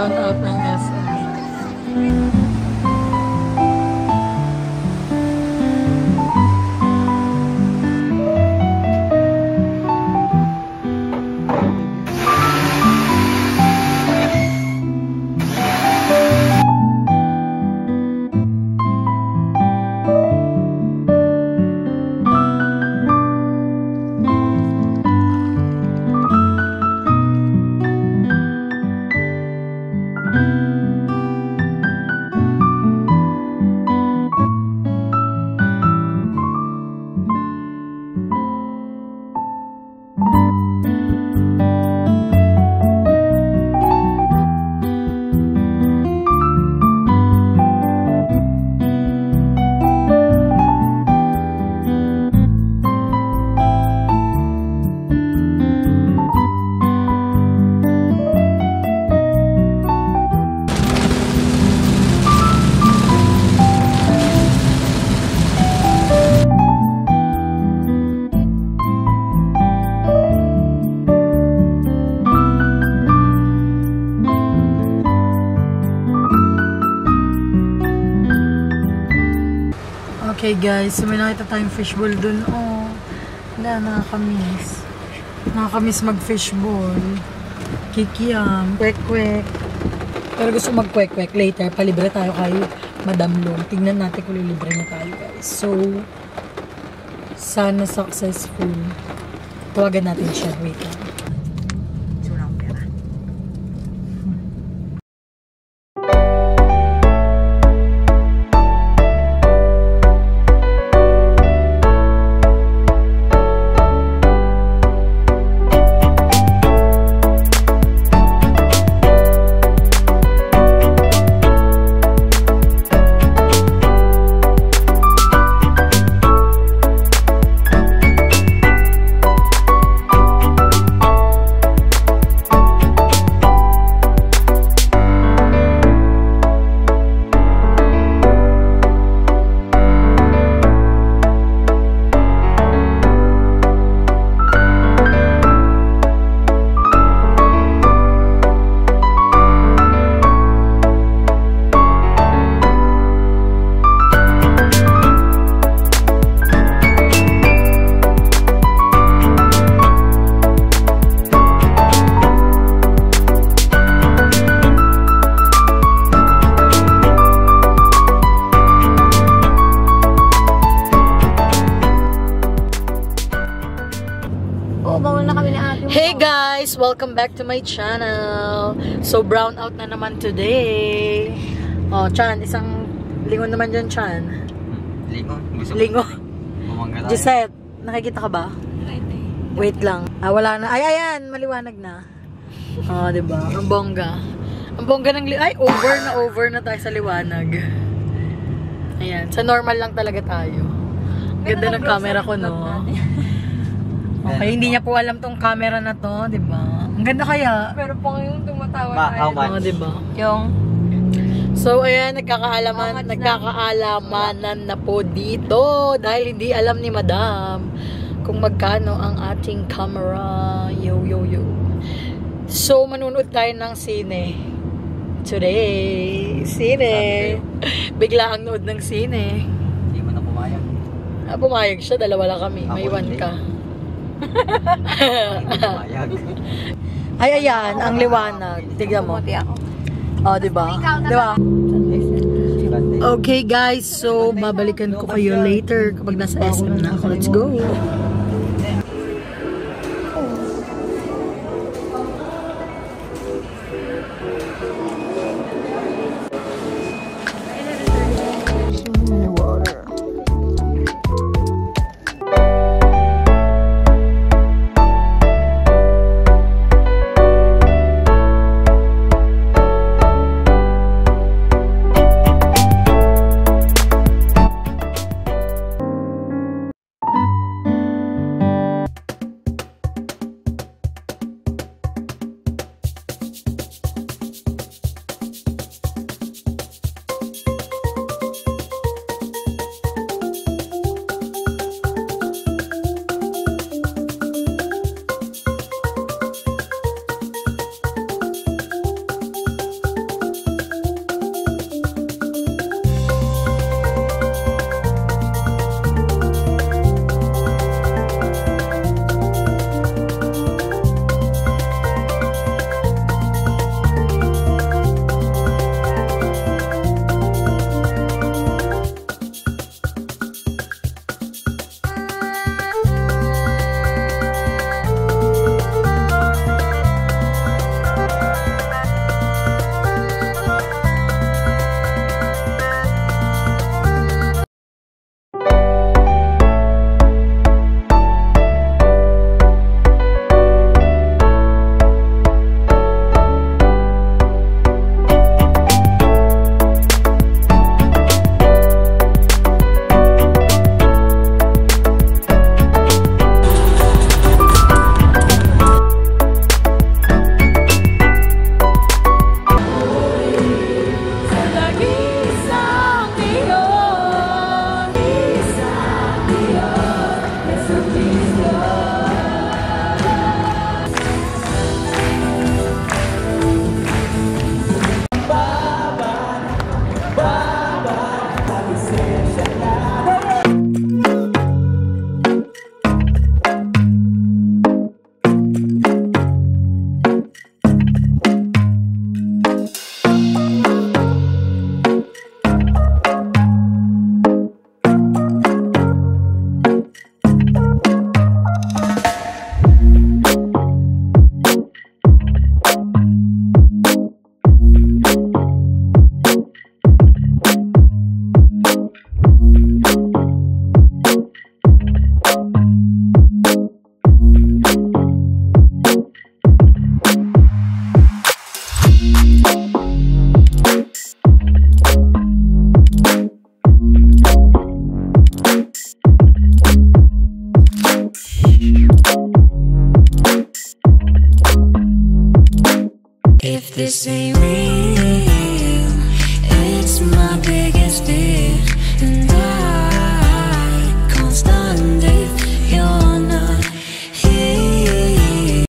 Brown out ng SM. Okay guys, so may nakita tayong fishbowl dun. Oh, nakakamiss. Nakakamiss mag-fishbowl. Kikiam, kwek-kwek. Pero gusto mag-kwek-kwek later. Palibre tayo kay Madam Long. Tingnan natin kung libre na tayo guys. So, sana successful. Tawagan natin siya. Wait lang. Hey guys! Welcome back to my channel. So, brown out na naman today. Oh, Chan, isang lingon naman dyan, Chan. Lingon? Lingon. Gisette, nakikita ka ba? Wait lang. Ah, wala na. Ay, ayan! Maliwanag na. Oh, diba? Ang bongga. Ang bongga ng ay, over na tayo sa liwanag. Ayan. Sa normal lang talaga tayo. Ganda ng camera ko, no? Okay, hindi niya po alam tong camera na to, di ba? Ang ganda kaya. Pero pang yung tumatawa how much? Di ba? Yung so, ayan, nagkakaalamanan na po dito dahil hindi alam ni Madam kung magkano ang ating camera. Yo. So, manunod tayo ng sine. Today. Sine. Bigla ang nood ng sine. Hindi mo na pumayag. Ah, pumayag siya. Dalawa lang kami. May one ka. Ay, ayan, ang liwanag. Tignan mo. Oh, diba? Diba? Okay, guys. So, babalikan ko kayo later kapag nasa SM na ako. Let's go. If this ain't real, it's my biggest fear.